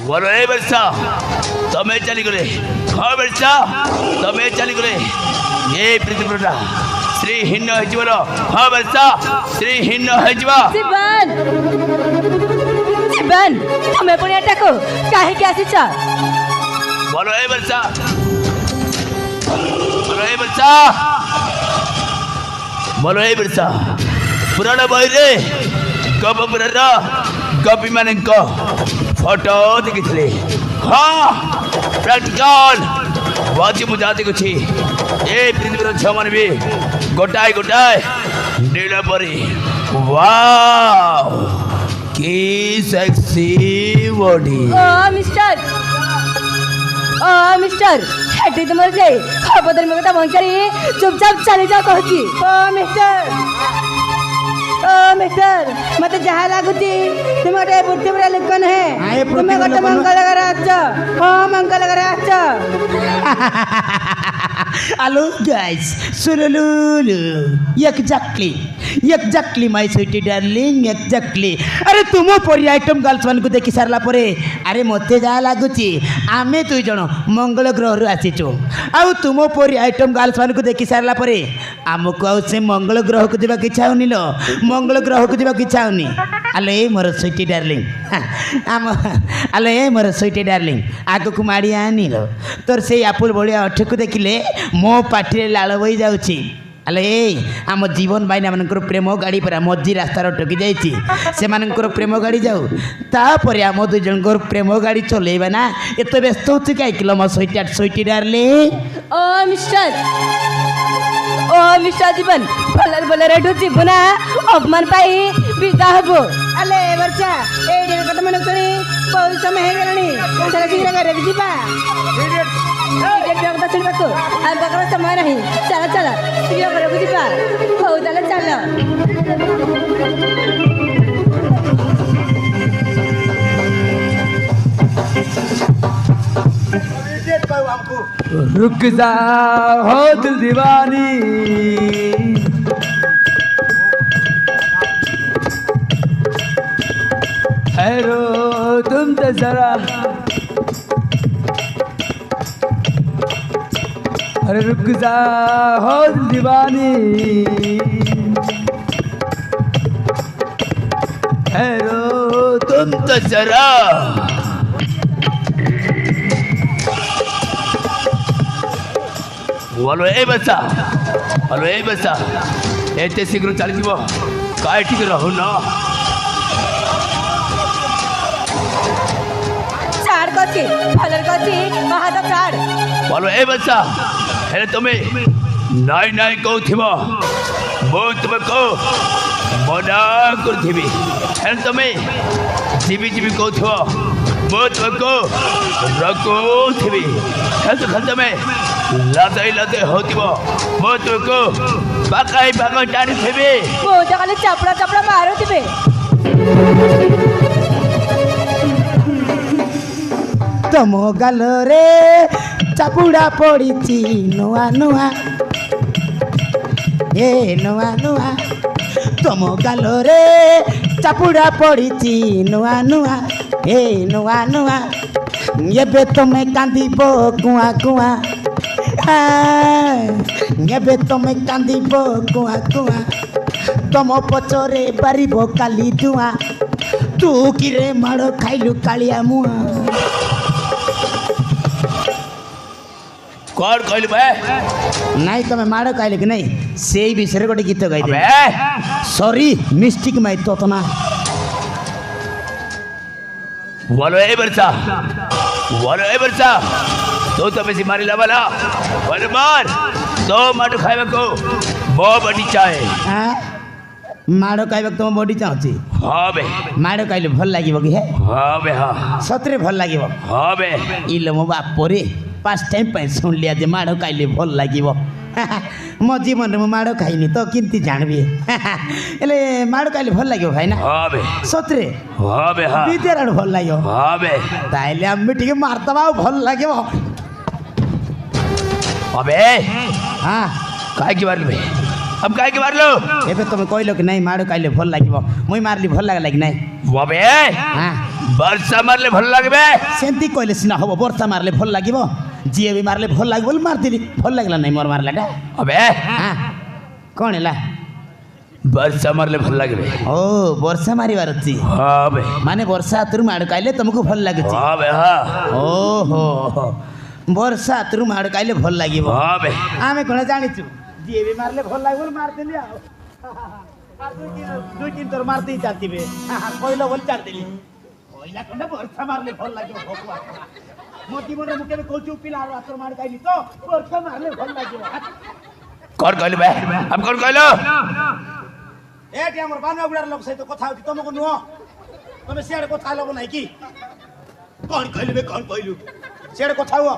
बोलो ए वर्षा तमे चली गले हाँ वर्षा तमे चली गले ये पृथ्वीटा श्रीहीन हो हाँ वर्षा श्रीहीन हो जीवन जीवन तमे पुणी एटाको काहे के आसीछ बोलो ए वर्षा बोलो ए वर्षा बोलो ए वर्षा पुराण बही रे गपपुरा कवि मान फोटो देखी हाँ प्रैक्टिकल बाजी मुझे देखुची ये पृथ्वी झ मान भी गोटाए गोटाए नील परी वाव की सेक्सी बॉडी मिस्टर हेटी तुमर जे खबरदार में बता बंकरी चुपचाप चली जाओ कहची मिस्टर मत जहाँ लागुची तुम गोटे बुद्धि पूरा लुकन है तुम्हें गोटे मंगल घर आछ मंगल घर आछ हेलो गाइस सुरलुलु exactly my sweetie darling exactly अरे तुम परी आइटम गर्ल्स मान को देखि सारला परे अरे मते जा लागुची आमे दुई जण मंगल ग्रह रु आसीचो आउ तुम परी आइटम गर्ल्स मान को देखि सारला परे आमको आउ से मंगल ग्रह को दिबा इच्छा होनी लो मंगल ग्रह को दिबा इच्छा होनी अले मोर स्वीटी डार्लिंग आम अले मोर स्वीटी डार्लिंग आगो को माड़ी आनी लो तोर से आपुल बड़िया अठ को देखिले मो पाटी लाल बही जाऊँगी अले आम जीवन भाईना मान प्रेम गाड़ी पर मझी रास्तार टकी जा प्रेम गाड़ी जाऊ तापर आम दुई जन प्रेम गाड़ी चलेबा ना एत व्यस्त हो कहीं मो स्वीटी डार्लिंग ओ मिस्टर जीवन भलर भलर एठू जीवु ना अपमान पाई विदा हबो अले वर्षा ए दिन कत मन सुनी बहुत समय हे गलनी चल शीघ्र करे जीवा टिकट जगदा सुनबाको आ बकरा समय नहीं चल चल शीघ्र करे जीवा हो चल रुक जा हो दिल दीवानी ठहरो तुम तो जरा अरे रुक जा हो दिल दीवानी ठहरो तुम तो जरा बोलो ए बच्चा एते शीघ्र चली जीव काय ठीक रहू न चाड़ करची भलर करची महादा चाड़ बोलो ए बच्चा हेले तुमे नाई नाई कहथिबो मो तुमको मना करथिबी हेले तुमे जीवी जीवी कहथिबो मो तुमको रखोथिबी हेले तो तुमे लादे लादे होतिबो मो तुमको बाकाई बाकाई टाणी थिबी मो तो खाली चापड़ा चापड़ा मारुथिबे तम गाल रे चापुड़ा पड़ी नुआ नुआ ए नुआ नुआ तम गाल रे चापुड़ा पड़ी नुआ नुआ ए नुआ नुआ ये तुम कांदीब कुआ कुआ ये तुम कांदीब कुआ कुआ तुम पचरे बारिब काली धुआ तू किरे माड़ खाइलु कालिया मुआ कौन कहलु बे नहीं तुम माड़ कहले कि नहीं से विषय गोटे गीत गाई दे सॉरी मिस्टेक माई तो ना बोलो ए वर्षा तो बेसी मारी लावाला बोल मार तो माटो खाइबा को बो बड़ी चाहे माड़ कहबा तुम बॉडी चाहूची हाँ बे माड़ कहले भल लागिबो कि है हाँ बे हाँ सतरे भल लागिबो हाँ बे इलो मो बाप रे पास टाइम पे सुन लिया जे माड़ कहले भल लागिबो मो जीवन में माड़ खाइनी तो किंती जानबी एले माड़ कहले भल लागिबो भाई ना हाँ बे सतरे हाँ बे हाँ बीतेराड भल लागिबो हाँ बे ताइले हम ठीक मारतबा भल लागिबो अबे हाँ काय की मारलो बे अब काय की मारलो एबे तुम कहलो कि नहीं माड़ कहले भल लागिबो मुई मारली भल लागला कि नहीं अबे हाँ ବର୍ଷା ମାରିଲେ ଭଲ ଲାଗିବେ ସେମିତି କହିଲେ ସିନା ହବ ବର୍ଷା ମାରିଲେ ଭଲ ଲାଗିବ ଯିଏ ବି ମାରିଲେ ଭଲ ଲାଗିବ ବୋଲି ମାରିଦେଲି ଭଲ ଲାଗିଲା ନାହିଁ ମୋର ମାରିଲାଟା ଅବେ ହଁ କ'ଣ ହେଲା ବର୍ଷା ମାରିଲେ ଭଲ ଲାଗିବେ ଓ ବର୍ଷା ମାରିବାର ଅଛି ହଁ ବେ ମାନେ ବର୍ଷା ହାତରୁ ମାଡ଼ ଖାଇଲେ ତମକୁ ଭଲ ଲାଗୁଛି ହଁ ବେ ହଁ ଓହୋ ବର୍ଷା ହାତରୁ ମାଡ଼ ଖାଇଲେ ଭଲ ଲାଗିବ ହଁ ବେ ଆମେ କ'ଣ ଜାଣିଛୁ ଯିଏ ବି ମାରିଲେ ଭଲ ଲାଗିବ ବୋଲି ମାରିଦେଲି ଆଉ ଦୁଇ ତିନି ଥର ମାରିଦେଇ ଚାଲିଥିବେ କହିଲ ବୋଲି ଛାଡ଼ିଦେଲି କହିଲା ଖଣ୍ଡେ ବର୍ଷା ମାରିଲେ ଭଲ ଲାଗିବ ଭଗବାନ ମୋ ଜୀବନରେ ମୁଁ କେବେ କହୁଛୁ ପିଲା ହାତରୁ ମାଡ଼ ଖାଇଲି ତ ବର୍ଷା ମାରିଲେ ଭଲ ଲାଗିବ କ'ଣ କହିଲୁ ବେ ଆମେ କ'ଣ କହିଲୁ ଏଠି ଆମର ବାନୁଆଗୁଡ଼ାର ଲୋକ ସହିତ କଥା ହଉଛି ତମକୁ ନୁହଁ ତମେ ସିଆଡ଼େ କଥା ହେଲ ନାହିଁ କି କ'ଣ କହିଲୁ ବେ କ'ଣ କହିଲୁ ସିଆଡ଼େ କଥା ହୁଅ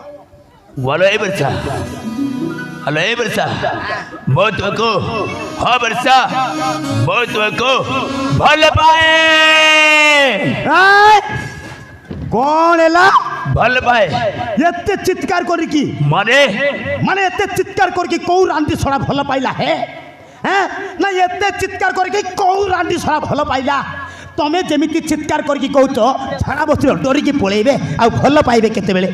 बोलो ए वर्षा हेलो ए वर्षा मैं तुमको हाँ वर्षा मैं तुमको भल पाए କ'ଣ ହେଲା भल पाए ଏତେ ଚିତ୍କାର କରିକି माने ମାନେ ଏତେ ଚିତ୍କାର କରିକି କୋଉ ରାଣ୍ଡି ଶଳା ଭଲ ପାଇଲା ହେ ନା ଏତେ ଚିତ୍କାର କରିକି କୋଉ ରାଣ୍ଡି ଶଳା ଭଲ ପାଇଲା ତମେ ଯେମିତି ଚିତ୍କାର କରିକି କହୁଛ ଝାଡ଼ା ବସିବ ଡରିକି ପଳେଇବେ ଆଉ ଭଲ ପାଇବେ କେତେବେଳେ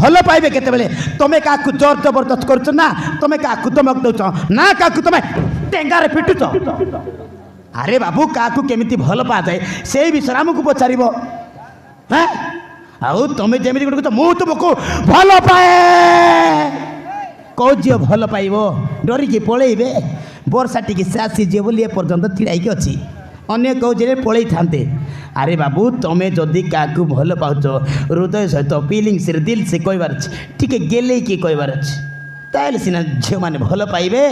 ଭଲ ପାଇବେ କେତେବେଳେ ତମେ କାହାକୁ ଜୋର ଜବରଦସ୍ତ କରୁଛ ନା ତମେ କାହାକୁ ଧମକ ଦଉଛ ନା କାହାକୁ ତମେ ଟେଙ୍ଗାରେ ପିଟୁଛ ଆରେ ବାବୁ କାହାକୁ କେମିତି ଭଲ ପାଆଯାଏ ସେଇ ବିଷୟରେ ଆମକୁ ପଚାରିବ ଆଉ ତମେ ଯେମିତି ଗୋଟେ କହୁଛ ମୁଁ ତୁମକୁ ଭଲ ପାଏ କୋଉ ଝିଅ ଭଲ ପାଇବ ଡରିକି ପଳେଇବେ ବର୍ଷା ଟିକେ ସେ ଆସିଯିବ ବୋଲି ଏପର୍ଯ୍ୟନ୍ତ ଛିଡ଼ାଇକି ଅଛି ଅନ୍ୟ କେଉଁ ଝିଅରେ ପଳେଇଥାନ୍ତେ ଆରେ ବାବୁ ତମେ ଯଦି କାହାକୁ ଭଲ ପାଉଛ ହୃଦୟ ସହିତ ଫିଲିଙ୍ଗସରେ ଦିଲ ସେ କହିବାର ଅଛି ଟିକେ ଗେଲେଇକି କହିବାର ଅଛି ତାହେଲେ ସିନା ଝିଅମାନେ ଭଲ ପାଇବେ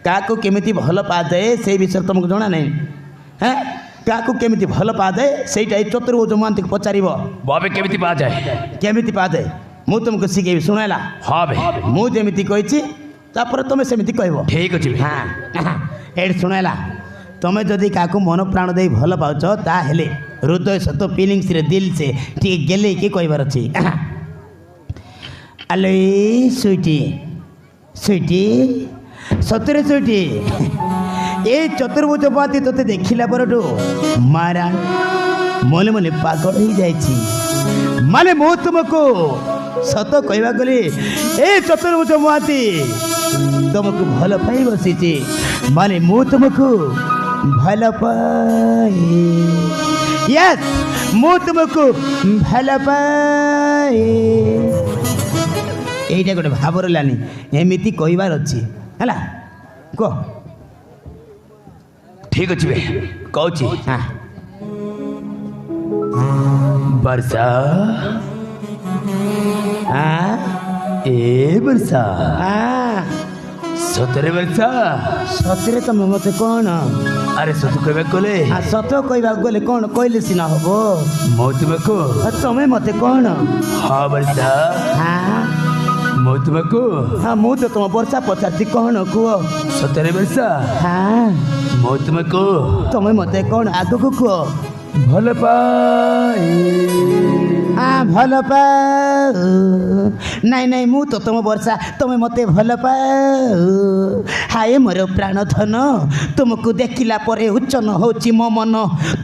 କାହାକୁ କେମିତି ଭଲ ପାଆଯାଏ ସେଇ ବିଷୟରେ ତୁମକୁ ଜଣା ନାହିଁ କାହାକୁ କେମିତି ଭଲ ପାଆଯାଏ ସେଇଟା ଏଇ ଚତୁର୍ଭୁଜ ମହାନ୍ତିକୁ ପଚାରିବ बाबे केमिति पा जाए କେମିତି ପାଆଯାଏ ମୁଁ ତୁମକୁ ଶିଖେଇବି ଶୁଣେଲା हाँ बे ମୁଁ ଯେମିତି କହିଛି ତାପରେ ତୁମେ ସେମିତି କହିବ ठीक अच्छे बे ଏଇଠି ଶୁଣେଲା ତମେ ଯଦି କାହାକୁ ମନ ପ୍ରାଣ ଦେଇ ଭଲ ପାଉଛ ତାହେଲେ ହୃଦୟ ସତ ଫିଲିଙ୍ଗସରେ ଦିଲ ସେ ଟିକେ ଗେଲେଇକି କହିବାର ଅଛି ଆଲୋ ସୁଇଟି ସୁଇଟି ସତରେ ସୁଇଟି ଏଇ ଚତୁର୍ଭୁଜ ପାତି ତୋତେ ଦେଖିଲା ପରଠୁ ମାରା ମନେ ମନେ ପାଗଳ ହେଇଯାଇଛି ମାନେ ମୁଁ ତୁମକୁ ସତ କହିବାକୁ ଗଲେ ଏଇ ଚତୁର୍ଭୁଜ ମହାନ୍ତି ତୁମକୁ ଭଲ ପାଇ ବସିଛି ମାନେ ମୁଁ ତୁମକୁ ଭଲ ପାଏ ୟେସ୍ ମୁଁ ତୁମକୁ ଭଲ ପାଏ ଏଇଟା ଗୋଟେ ଭାବ ରହିଲାନି ଏମିତି କହିବାର ଅଛି ହେଲା କୁହ ठीक अच्छे बे कौची ହଁ वर्षा ହଁ ए वर्षा ହଁ सतरे वर्षा ସତରେ ତମେ ମୋତେ କ'ଣ अरे सतु कहबे कोले ସତ କହିବାକୁ ଗଲେ କ'ଣ କହିଲେ ସିନା ହବ मैं तुमको ତମେ ମୋତେ କ'ଣ हाँ वर्षा ହଁ मैं तुमको ହଁ ମୁଁ ତ ତମ ବର୍ଷା ପଚାରୁଛି କ'ଣ କୁହ सतरे वर्षा ହଁ मैं तुमको ତମେ ମୋତେ କ'ଣ ଆଗକୁ କୁହ भल पाए ଭଲ ପାଉ ନାଇଁ ନାଇଁ ମୁଁ ତ ତମ ବର୍ଷା ତମେ ମୋତେ ଭଲ ପାଉ ହାଏ ମୋର ପ୍ରାଣ ଧନ ତୁମକୁ ଦେଖିଲା ପରେ ଉଚ୍ଚନ ହେଉଛି ମୋ ମନ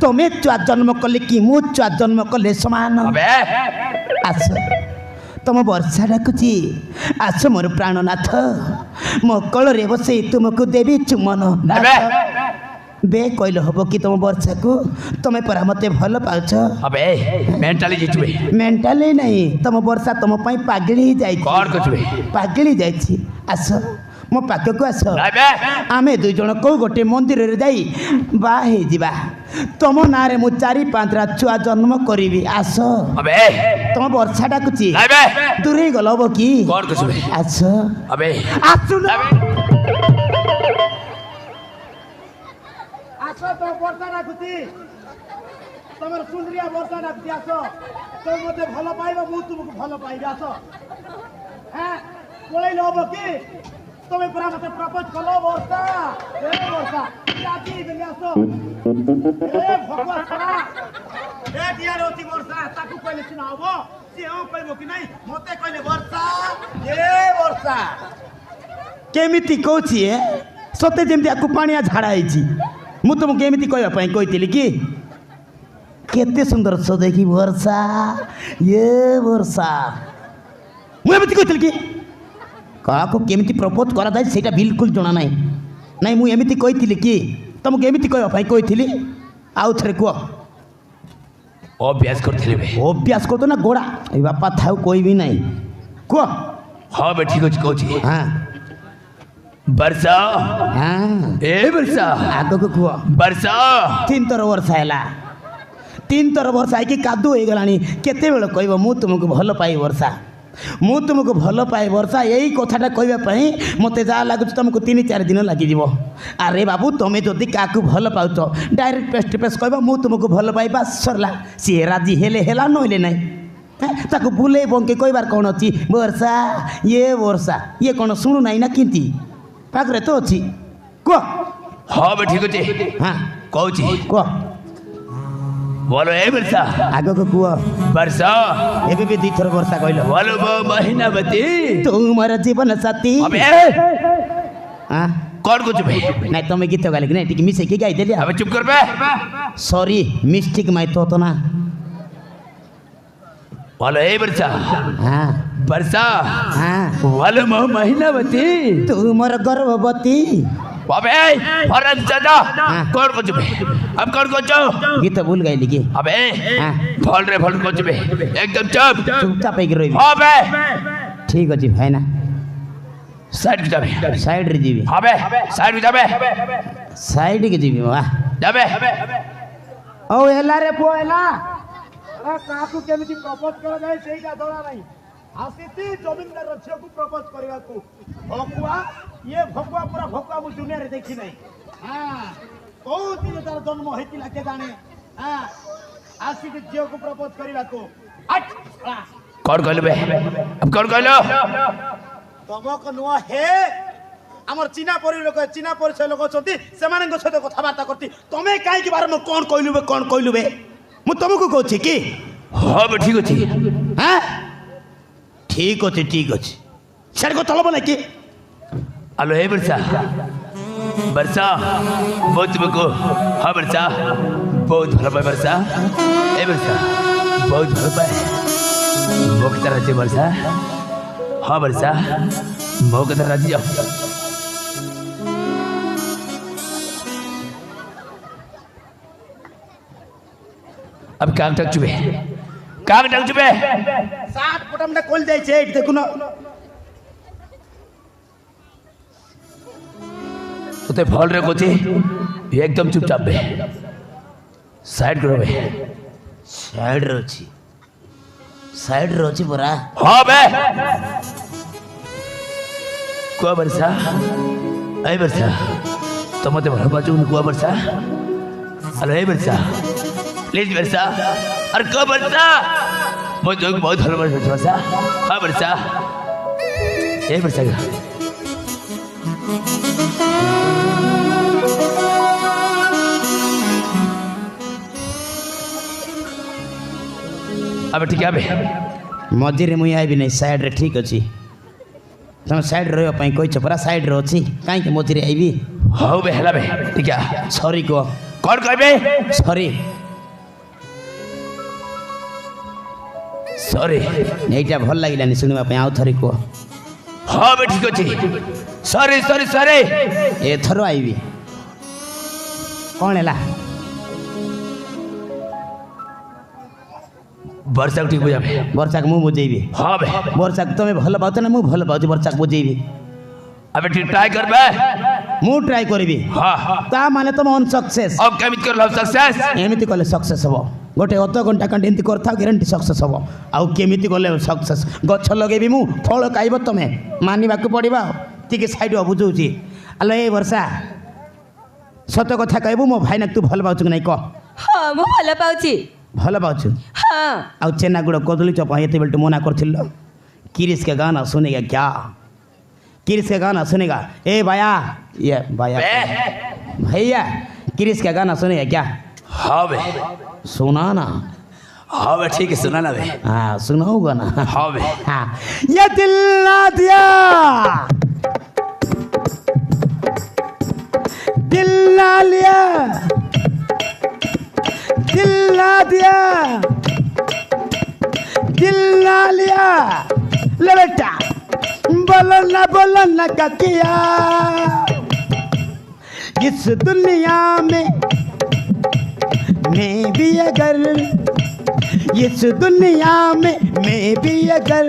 ତମେ ଛୁଆ ଜନ୍ମ କଲେ କି ମୁଁ ଛୁଆ ଜନ୍ମ କଲେ ସମାନ अबे ଆସ ତମ ବର୍ଷା ଡାକୁଛି ଆସ ମୋର ପ୍ରାଣନାଥ ମୋ କୋଳରେ ବସେଇ ତୁମକୁ ଦେବି ଚୁମନ अबे ବେ କହିଲେ ହବ କି ତମ ବର୍ଷାକୁ ତମେ ପରା ମୋତେ ଭଲ ପାଉଛ अबे मेंटली जितबे ମେଣ୍ଟାଲି ନାହିଁ ତମ ବର୍ଷା ତମ ପାଇଁ ପାଗଳି ହେଇଯାଇଛି कौन कुछबे ପାଗଳି ଯାଇଛି ଆସ ମୋ ପାଖକୁ ଆସ अबे ଆମେ ଦୁଇ ଜଣ କେଉଁ ଗୋଟେ ମନ୍ଦିରରେ ଯାଇ ବାହା ହେଇଯିବା ତମ ନାଁରେ ମୁଁ 4-5ଟା ଛୁଆ ଜନ୍ମ କରିବି ଆସ अबे ତମ ବର୍ଷା ଡାକୁଛି अबे ଦୂରେଇ ଗଲ ହବ କି कौन कुछबे ଆସ अबे ଆସୁନ अबे ଆସ ତମ ବର୍ଷା ଡାକୁଛି ତମର ସୁନ୍ଦରିଆ ବର୍ଷା ଡାକୁଛି ଆସ ତମେ ମୋତେ ଭଲ ପାଇବ ମୁଁ ତୁମକୁ ଭଲ ପାଇବି ଆସ ପଳେଇଲେ ହବ କି ତମେ ପୁରା ମୋତେ ପ୍ରପୋଜ କଲ ବର୍ଷା ବର୍ଷା ରାଜି ହେଇଗଲି ଆସ ଭଗବାନ ଛଡ଼ା ଦିଆରେ ଅଛି ବର୍ଷା ତାକୁ କହିଲେ ସିନା ହବ ସିଏ ହଁ କହିବ କି ନାଇଁ ମୋତେ କହିଲେ ବର୍ଷା ବର୍ଷା କେମିତି କହୁଛି ସତେ ଯେମିତି ଆକୁ ପାଣିଆ ଝାଡ଼ା ହେଇଛି ମୁଁ ତୁମକୁ ଏମିତି କହିବା ପାଇଁ କହିଥିଲି କି केते सुंदर सो देखी वर्षा ये वर्षा ମୁଁ ଏମିତି କହିଥିଲି କି କାହାକୁ କେମିତି ପ୍ରପୋଜ କରାଯାଏ ସେଇଟା ବିଲକୁଲ ଜଣା ନାହିଁ ନାଇଁ ମୁଁ ଏମିତି କହିଥିଲି କି ତମକୁ ଏମିତି କହିବା ପାଇଁ କହିଥିଲି ଆଉ ଥରେ କୁହ अभ्यास करथिले बे ଅଭ୍ୟାସ କରୁଛ ନା ଗୋଡ଼ା ଏଇ ବାପା ଥାଉ କହିବି ନାହିଁ କୁହ हां बे ठीक अछि कहछि ହଁ वर्षा ହଁ ए वर्षा ଆଗକୁ କୁହ वर्षा 3 ଥର ବର୍ଷା ହେଲା 3 ଥର ବର୍ଷା ହେଇକି କାଦୁ ହେଇଗଲାଣି କେତେବେଳେ କହିବ ମୁଁ ତୁମକୁ ଭଲ ପାଇ ବର୍ଷା ମୁଁ ତୁମକୁ ଭଲ ପାଏ ବର୍ଷା ଏଇ କଥାଟା କହିବା ପାଇଁ ମୋତେ ଯାହା ଲାଗୁଛି ତୁମକୁ 3-4 ଦିନ ଲାଗିଯିବ ଆରେ ବାବୁ ତୁମେ ଯଦି କାହାକୁ ଭଲ ପାଉଛ ଡାଇରେକ୍ଟ ଫେସ୍ ଟୁ ଫେସ୍ କହିବ ମୁଁ ତୁମକୁ ଭଲ ପାଇବା ସରିଲା ସିଏ ରାଜି ହେଲେ ହେଲା ନହେଲେ ନାହିଁ ତାକୁ ବୁଲେଇ ବଙ୍କେ କହିବାର କ'ଣ ଅଛି ବର୍ଷା ଇଏ କ'ଣ ଶୁଣୁ ନାହିଁ ନା କେମିତି ପାଖରେ ତ ଅଛି କୁହ हां बे ठीक अछि ହଁ कहछि କୁହ बोलो ए वर्षा ଆଗକୁ କୁହ वर्षा ଏବେ ବି 2 ଥର ବର୍ଷା କହିଲ बोलो वो महीनावती ତୁମର ଜୀବନ ସାଥୀ अबे ହଁ कौन कुछ बे ନାଇଁ ତମେ ଗୀତ ଗାଇଲେ କି ନାଇଁ ଟିକେ ମିଶେଇକି ଗାଇଦେଲି अबे चुप कर बे ସରି ମିଷ୍ଟିକ୍ ମାଇ ତ ନା बोलो ए वर्षा ହଁ वर्षा ହଁ बोलो वो महीनावती ତୁମର ଗର୍ଭବତୀ अबे फरन दादा कौन कुछ बे अब कौन कुछ ଗୀତ ଭୁଲ ଗାଇଲି କି अबे हाँ। फल रे फल कुछ बे एकदम चुप ଚୁପଚାପ ହେଇକି ରହିବି अबे ଠିକ ଅଛି ଭାଇନା साइड को जाबे ସାଇଡ୍ରେ ଯିବି अबे साइड को जाबे ସାଇଡ୍କି ଯିବି ବା जाबे ହଉ ହେଲା ରେ ପୁଅ ହେଲା କାହାକୁ କେମିତି ପ୍ରପୋଜ କରାଯାଏ ସେଇଟା ଜଣା ନାହିଁ ଆସିଛି ଜମିଦାର ଝିଅକୁ ପ୍ରପୋଜ କରିବାକୁ ଭକୁଆ ଇଏ ଭକୁଆ ପୁରା ଭକୁଆ ମୁଁ ଦୁନିଆରେ ଦେଖି ନାହିଁ କୋଉ ଦିନ ତାର ଜନ୍ମ ହେଇଥିଲା କେ ଜାଣେ ଆସିଛି ଝିଅକୁ ପ୍ରପୋଜ କରିବାକୁ कौन कहलो बे अब कौन कहलो ତମକ ନୁହ ହେ ଆମର ଚିହ୍ନା ପରିଚୟ ଲୋକ ଅଛନ୍ତି ସେମାନଙ୍କ ସହିତ କଥାବାର୍ତ୍ତା କରତି ତମେ କାହିଁକି ବାରମ୍ବାର କଣ କହିଲୁ ବେ ମୁଁ ତମକୁ କହୁଛି କି हां बे ठीक अछि ହଁ ଠିକ ଅଛି ସିଆଡ଼େ କଥା ହବ ନାଇଁ କି हेलो ए वर्षा वर्षा बहुत तुमको हाँ वर्षा बहुत भल पाए वर्षा ए वर्षा बहुत भल पाए मुक्त राज्य वर्षा हाँ वर्षा मुक्त राज्य अब काम टक चुबे ସାତ ପଟାମଟା କୋଲ ଯାଇଛେ ଏଇଠି ଦେଖୁନ उते फल रे कोची एकदम चुपचाप बे साइड करो बे ସାଇଡ୍ରେ ଅଛି ପରା हाँ बे कुआ वर्षा ए वर्षा तो मते भल बाजू कुआ वर्षा हेलो ए वर्षा प्लीज वर्षा अरे कुआ वर्षा मुझे बहुत भल वर्षा हाँ वर्षा ए वर्षा अब ठीक है बे ମଝିରେ ମୁଇଁ ଆଇବି ନାହିଁ ସାଇଡ୍ରେ ଠିକ୍ ଅଛି ତମେ ସାଇଡ୍ରେ ରହିବା ପାଇଁ କହିଛ ପରା ସାଇଡ୍ରେ ଅଛି କାହିଁକି ମଝିରେ ଆଇବି हाँ बे हेला बे ठीक है ସରି କୁହ कौन कहबे ସରି सॉरी ଏଇଟା ଭଲ ଲାଗିଲାନି ଶୁଣିବା ପାଇଁ ଆଉ ଥରେ କୁହ हाँ बे ठीक अच्छे सॉरी सॉरी सॉरी ଏଥର ଆଇବି କ'ଣ ହେଲା वर्षा को ठीक बुझा बे ବର୍ଷାକୁ ମୁଁ ବୁଝେଇବି हाँ बे ବର୍ଷାକୁ ତମେ ଭଲ ପାଉଛ ନା ମୁଁ ଭଲ ପାଉଛି ବର୍ଷାକୁ ବୁଝେଇବି अबे ठीक ट्राई कर बे ମୁଁ ଟ୍ରାଏ କରିବି हाँ ତା ମାନେ ତମ ଅନସକ୍ସେସ୍ अब केमित कर लो सक्सेस ଏମିତି କଲେ ସକ୍ସେସ୍ ହେବ ଗୋଟେ ଅଧଘଣ୍ଟା ଖଣ୍ଡେ ଏମିତି କରିଥାଉ ଗ୍ୟାରେଣ୍ଟି ସକ୍ସେସ୍ ହେବ ଆଉ କେମିତି କଲେ ସକ୍ସେସ୍ ଗଛ ଲଗେଇବି ମୁଁ ଫଳ ଖାଇବ ତମେ ମାନିବାକୁ ପଡ଼ିବ ଆଉ ଟିକେ ସାଇଡ୍ ବୁଝଉଛି ଆଲୋ ଏ ବର୍ଷା ସତ କଥା କହିବୁ ମୋ ଭାଇନାକୁ ତୁ ଭଲ ପାଉଛୁ କି ନାଇଁ କହ ହଁ ମୁଁ ଭଲ ପାଉଛି ଭଲ ପାଉଛୁ ହଁ ଆଉ ଛେନାଗୁଡ଼ କଦଳୀ ଚପା ଏତେବେଳେ ତୁ ମନା କରିଥିଲ किरिस का गाना सुनेगा क्या किरिस का गाना सुनेगा ए भैया ये भैया भैया किरिस का गाना सुनेगा क्या हाँ बे सुना ना हाँ बे ठीक है सुना ना बे हाँ सुनाऊंगा ना हाँ बे हाँ ये दिल ना दिया दिल ना लिया दिल ना दिया दिल ना लिया ले बेटा बोलो ना क्या किया इस दुनिया में मैं भी अगर इस दुनिया में मैं भी अगर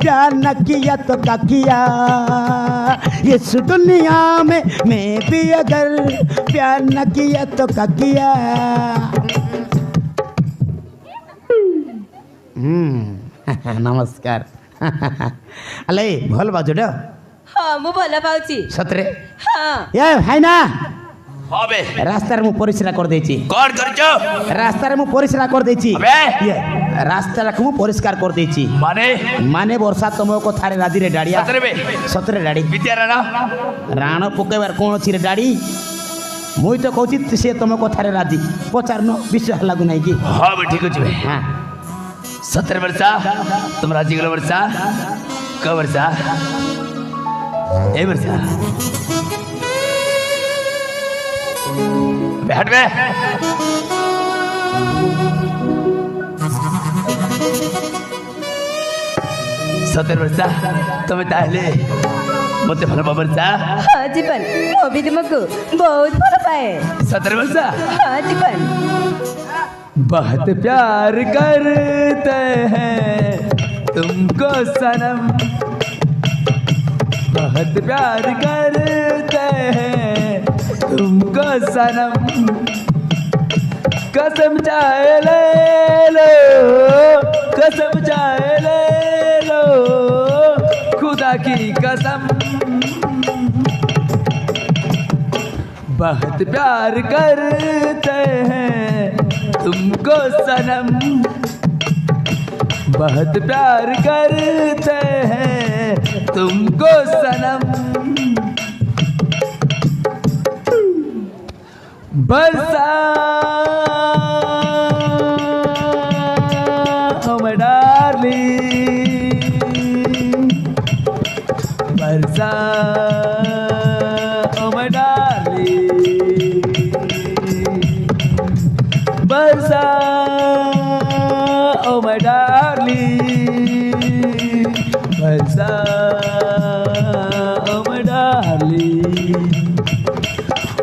प्यार न किया तो क्या किया इस दुनिया में मैं भी अगर प्यार न किया तो क्या किया नमस्कार अले भल बाजुटा ହଁ ମୁଁ ଭଲ ପାଉଛି ସତରେ ହଁ ଏ ଭାଇନା হবে ରାସ୍ତାରେ ମୁଁ ପରିସ୍ରା କରିଦେଇଛି କଣ କରୁଛ ରାସ୍ତାରେ ମୁଁ ପରିସ୍ରା କରିଦେଇଛି अबे ରାସ୍ତାଟାକୁ ମୁଁ ପରିଷ୍କାର କରିଦେଇଛି ମାନେ ମାନେ ବର୍ଷା ତମ କଥାରେ ରାଧିରେ ଡାଡ଼ିଆ ସତରେ ବେ ସତରେ ଡାଡ଼ି ବିଦ୍ୟାରାଣ ରାଣ ପକେଇବାର କ'ଣ ଅଛି ରେ ଡାଡ଼ି ମୁଇଁ ତ କହୁଛି ସେ ତମ କଥାରେ ରାଜି ପଚାରୁନ ବିଶ୍ୱାସ ଲାଗୁନାହିଁ କି হবে ঠিক ଅଛି ବେ ହଁ 17 वर्ष तुम राजी गलो वर्षा क वर्षा ए वर्षा बैठ बे 17 वर्ष तुम्हें ताहले मते भल वर्षा ହଁ ଜୀବନ ମୁଁ ବି ତୁମକୁ ବହୁତ ଭଲ ପାଏ 17 वर्ष ହଁ ଜୀବନ बहुत प्यार करते हैं तुमको सनम बहुत प्यार करते हैं तुमको सनम कसम चाहे ले लो कसम चाहे ले लो खुदा की कसम बहुत प्यार करते हैं तुमको सनम बहुत प्यार करते हैं तुमको सनम बरसा मैं डार्लिंग बरसा मैं डार्लिंग बरसा oh my darling बरसा oh my darling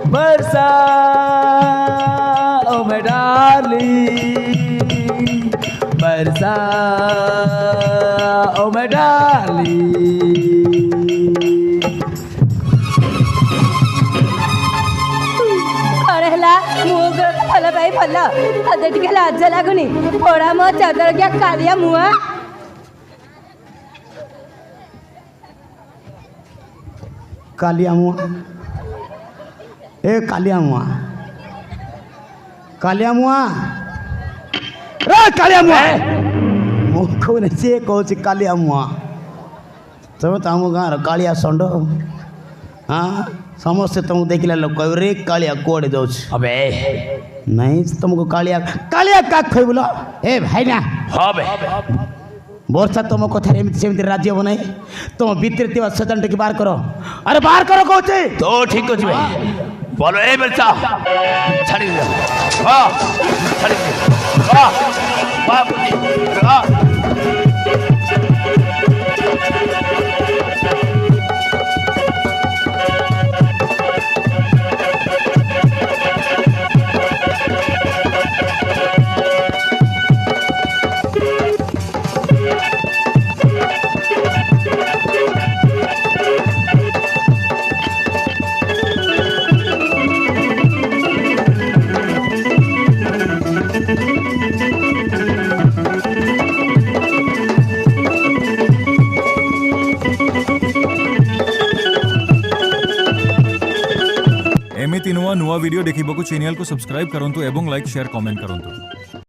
बरसा oh my darling बरसा oh my darling କ'ଣ ହେଲା ମୁଁ ଭଲ ପାଇ ଭଲ ତତେ ଟିକେ ଲାଜ ଲାଗୁନି ପୋଡ଼ା ମୋ ଚାଦର କିଆ କାଳିଆ ମୁଆ कालिया मुआ ए कालिया मुआ कालिया मुआ रे कालिया मुआ मुख ने से कहूँ कालिया मुआ तब तो आम गाँव कालिया षंड हाँ समस्ते तुमको देखला लोग कह रे कालिया कुआड़े जाऊँ अबे नहीं तुमको कालिया कालिया का खोई बोलो ए भाई ना হবে ବର୍ଷା ତୁମ କଥାରେ ଏମିତି ସେମିତି ରାଜି ହେବ ନାହିଁ ତୁମ ଭିତରେ ଥିବା ସୈତାନଟିକି ବାହାର କର ଆରେ ବାହାର କର କହୁଛି তো ঠিক আছে বে বলো এই বর্ষা ছাড়ি দে হ্যাঁ ছাড়ি দে হ্যাঁ বাপুজি হ্যাঁ एमिति नुआ नुआ वीडियो देखिबा को चैनल को सब्सक्राइब करंतु एवं लाइक शेयर कमेंट करंतु।